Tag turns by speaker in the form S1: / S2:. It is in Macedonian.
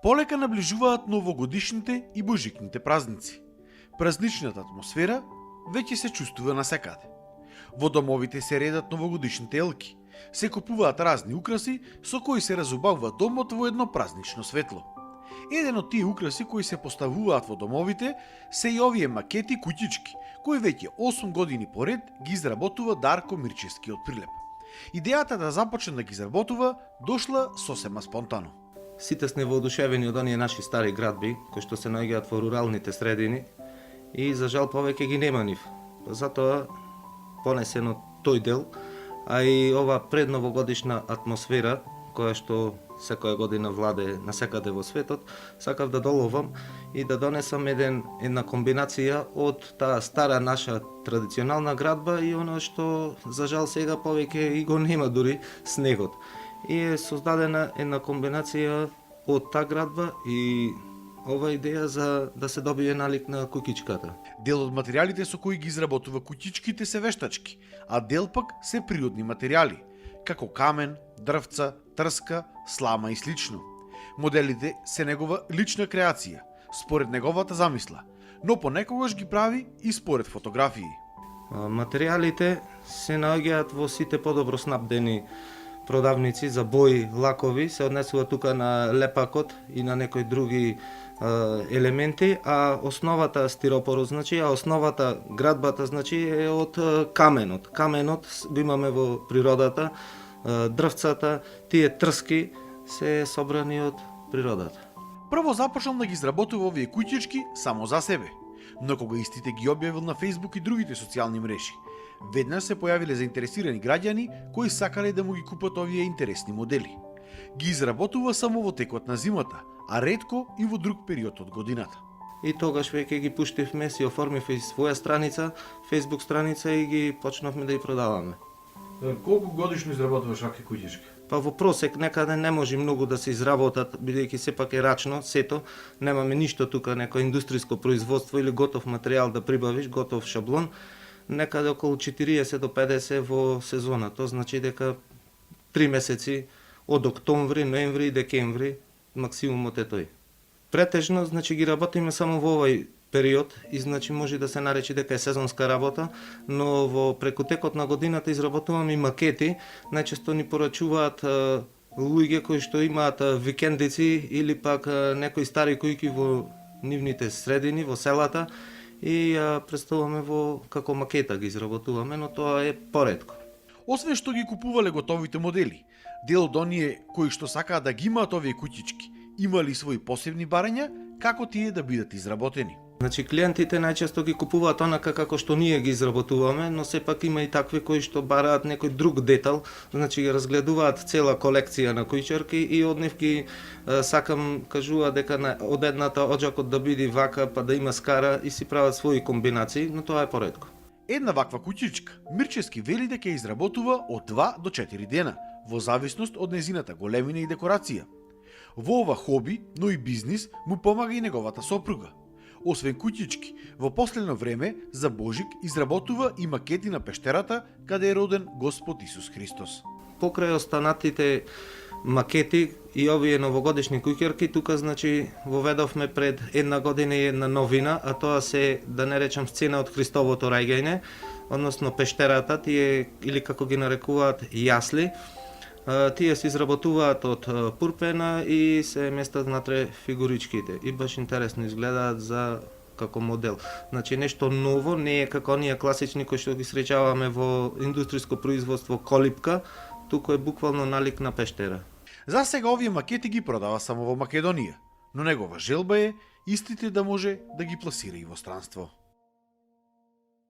S1: Полека наближуваат новогодишните и божикните празници. Празничната атмосфера веќе се чувствува насекаде. Во домовите се редат новогодишните елки. Се купуваат разни украси со кои се разубавува домот во едно празнично светло. Еден од тие украси кои се поставуваат во домовите се и овие макети куќички, кои веќе 8 години поред ги изработува Дарко Мирчевски од Прилеп. Идејата да започне да ги изработува дошла сосема спонтано.
S2: Сите сме воодушевени од оние наши стари градби, кои што се наоѓаат во руралните средини и за жал повеќе ги нема нив. Затоа понесено тој дел, а и ова предновогодишна атмосфера, која што секоја година владе насекаде во светот, сакав да доловам и да донесам една комбинација од таа стара наша традиционална градба и оно што за жал сега повеќе и го нема дури снегот. И е создадена една комбинација од таа градба и ова идеја за да се добие налик на куќичката.
S1: Дел од материјалите со кои ги изработува куќичките се вештачки, а дел пак се природни материјали, како камен, дрвца, трска, слама и слично. Моделите се негова лична креација, според неговата замисла, но понекогаш ги прави и според фотографии.
S2: Материјалите се наоѓаат во сите подобро снабдени продавници за бои, лакови, се однесува тука на лепакот и на некои други елементи, а основата стиропорот, значи, а основата градбата, значи, е од каменот. Каменот го имаме во природата, дрвцата, тие трски се собрани од природата.
S1: Прво започнал да ги изработува овие куќички само за себе, но кога истите ги објавил на Facebook и другите социјални мрежи, веднаш се појавиле заинтересирани граѓани кои сакале да му ги купат овие интересни модели. Ги изработува само во текот на зимата, а ретко и во друг период од годината.
S2: И тогаш веќе ги пуштивме, си оформивме и своја страница, Facebook страница и ги почнавме да ги продаваме.
S1: Колку годишно изработуваш вакви куќички?
S2: Па во просек некаде не може многу да се изработат, бидејќи сепак е рачно, сето, немаме ништо тука, некој индустријско производство или готов материјал да прибавиш, готов шаблон, некаде околу 40 до 50 во сезона. Тоа значи дека 3 месеци од октомври, ноември и декември максимумот е тој. Претежно, значи ги работиме само во овој период и значи може да се наречи дека е сезонска работа, но во прекутекот на годината изработуваме и макети, најчесто ни порачуваат луѓе кои што имаат викендици или пак некои стари куќи во нивните средини, во селата и представуваме во како макета ги изработуваме, но тоа е поретко.
S1: Освен што ги купувале готовите модели, дел од оние кои што сакаат да ги имаат овие куќички, имали своји посебни барања како тие да бидат изработени.
S2: Значи клиентите најчесто ги купуваат онака како што ние ги изработуваме, но сепак има и такви кои што бараат некој друг детал, значи ги разгледуваат цела колекција на куќарки и од нив ги сакам кажува дека од едната оџакот да биде вака па да има скара и си прават своји комбинации, но тоа е поретко.
S1: Една ваква куќичка Мирчевски вели дека ја изработува од 2 до 4 дена, во зависност од незината големина и декорација. Во ова хоби, но и бизнис, му помага и неговата сопруга. Освен куќички, во последно време за Божик изработува и макети на пештерата каде е роден Господ Исус Христос.
S2: Покрај останатите макети и овие новогодишни куќарки, тука значи воведовме пред една година и една новина, а тоа се, да не речам, сцена од Христовото раѓање, односно пештерата, тие или како ги нарекуваат јасли. Тие се изработуваат од пурпена и се местат внатре фигуричките и баш интересно изгледаат за како модел. Значи нешто ново, не е како оние класични кои што ги среќаваме во индустријско производство колипка, туку е буквално налик на пештера.
S1: За сега овие макети ги продава само во Македонија, но негова желба е истите да може да ги пласира и во странство.